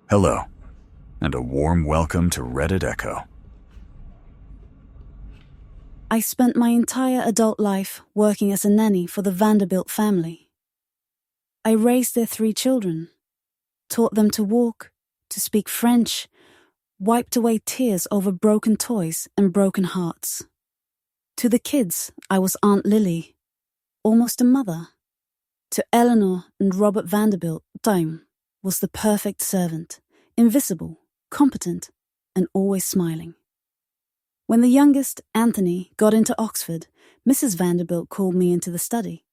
Hello, and a warm welcome to Reddit Echo. I spent my entire adult life working as a nanny for the Vanderbilt family. I raised their 3 children, taught them to walk, to speak French, wiped away tears over broken toys and broken hearts. To the kids, I was Aunt Lily, almost a mother. To Eleanor and Robert Vanderbilt, Dime was the perfect servant, invisible, competent, and always smiling. When the youngest, Anthony, got into Oxford, Mrs. Vanderbilt called me into the study.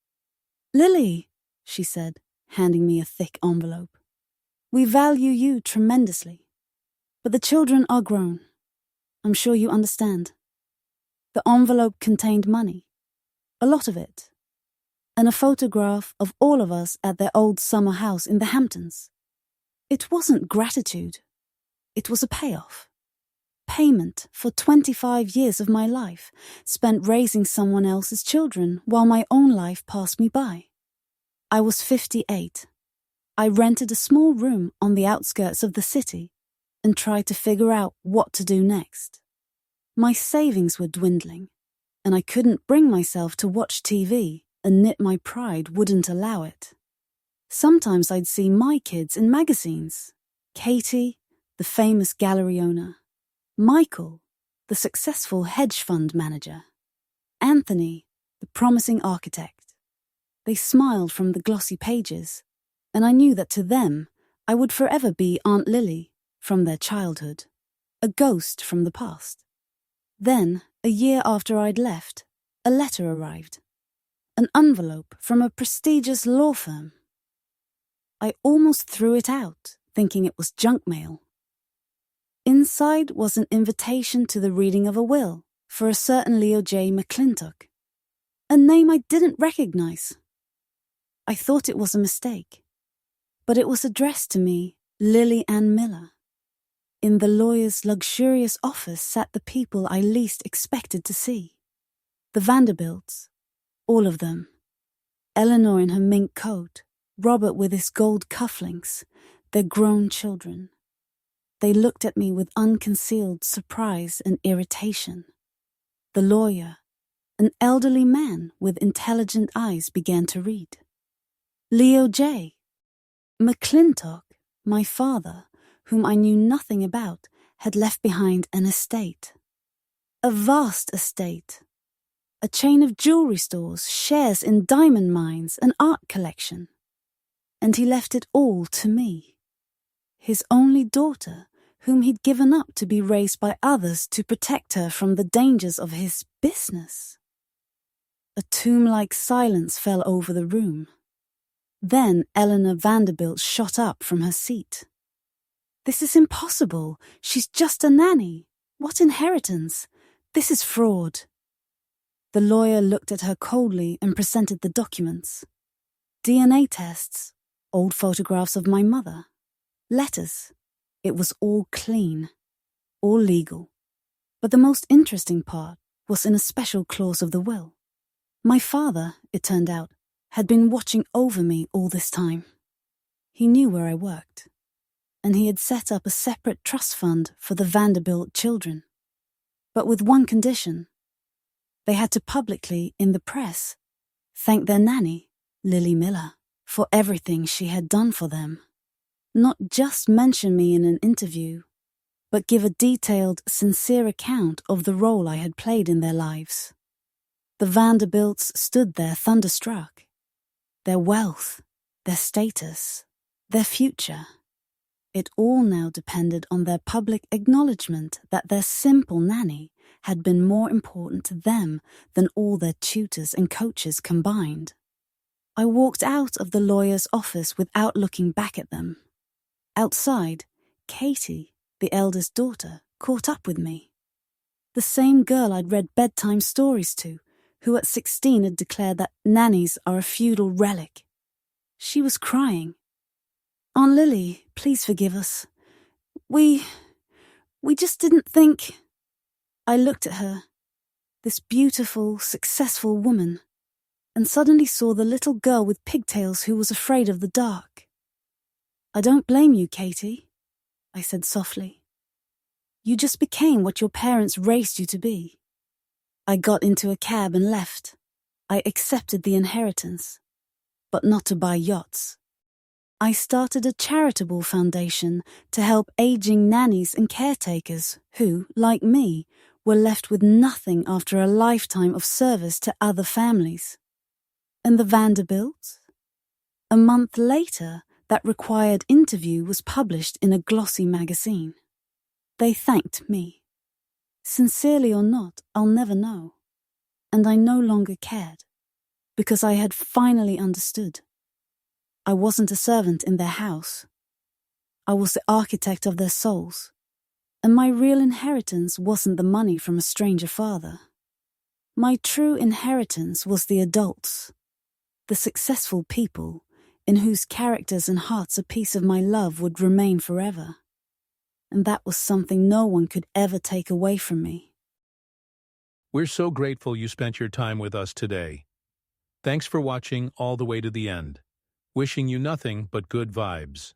"Lily," she said, handing me a thick envelope, "we value you tremendously. But the children are grown. I'm sure you understand." The envelope contained money, a lot of it, and a photograph of all of us at their old summer house in the Hamptons. It wasn't gratitude. It was a payoff. Payment for 25 years of my life, spent raising someone else's children while my own life passed me by. I was 58. I rented a small room on the outskirts of the city and tried to figure out what to do next. My savings were dwindling, and I couldn't bring myself to watch TV, and knit my pride wouldn't allow it. Sometimes I'd see my kids in magazines. Katie, the famous gallery owner. Michael, the successful hedge fund manager. Anthony, the promising architect. They smiled from the glossy pages, and I knew that to them, I would forever be Aunt Lily from their childhood, a ghost from the past. Then, a year after I'd left, a letter arrived. An envelope from a prestigious law firm. I almost threw it out, thinking it was junk mail. Inside was an invitation to the reading of a will for a certain Leo J. McClintock, a name I didn't recognize. I thought it was a mistake, but it was addressed to me, Lily Ann Miller. In the lawyer's luxurious office sat the people I least expected to see. The Vanderbilts, all of them. Eleanor in her mink coat, Robert with his gold cufflinks, their grown children. They looked at me with unconcealed surprise and irritation. The lawyer, an elderly man with intelligent eyes, began to read. Leo J. McClintock, my father, whom I knew nothing about, had left behind an estate. A vast estate. A chain of jewelry stores, shares in diamond mines, an art collection. And he left it all to me. His only daughter, whom he'd given up to be raised by others to protect her from the dangers of his business. A tomb-like silence fell over the room. Then Eleanor Vanderbilt shot up from her seat. "This is impossible. She's just a nanny. What inheritance? This is fraud." The lawyer looked at her coldly and presented the documents. DNA tests, old photographs of my mother, letters. It was all clean, all legal. But the most interesting part was in a special clause of the will. My father, it turned out, had been watching over me all this time. He knew where I worked, and he had set up a separate trust fund for the Vanderbilt children. But with one condition. They had to publicly, in the press, thank their nanny, Lily Miller, for everything she had done for them. Not just mention me in an interview, but give a detailed, sincere account of the role I had played in their lives. The Vanderbilts stood there thunderstruck. Their wealth, their status, their future. It all now depended on their public acknowledgement that their simple nanny had been more important to them than all their tutors and coaches combined. I walked out of the lawyer's office without looking back at them. Outside, Katie, the eldest daughter, caught up with me. The same girl I'd read bedtime stories to, who at 16 had declared that nannies are a feudal relic. She was crying. "Aunt Lily, please forgive us. We just didn't think..." I looked at her, this beautiful, successful woman, and suddenly saw the little girl with pigtails who was afraid of the dark. "I don't blame you, Katie. I said softly. You just became what your parents raised you to be. I got into a cab and left. I accepted the inheritance, but not to buy yachts. I started a charitable foundation to help aging nannies and caretakers who, like me, were left with nothing after a lifetime of service to other families. And the Vanderbilts? A month later, that required interview was published in a glossy magazine. They thanked me. Sincerely or not, I'll never know. And I no longer cared, because I had finally understood. I wasn't a servant in their house. I was the architect of their souls, and my real inheritance wasn't the money from a stranger father. My true inheritance was the adults, the successful people in whose characters and hearts a piece of my love would remain forever. And that was something no one could ever take away from me. We're so grateful you spent your time with us today. Thanks for watching all the way to the end. Wishing you nothing but good vibes.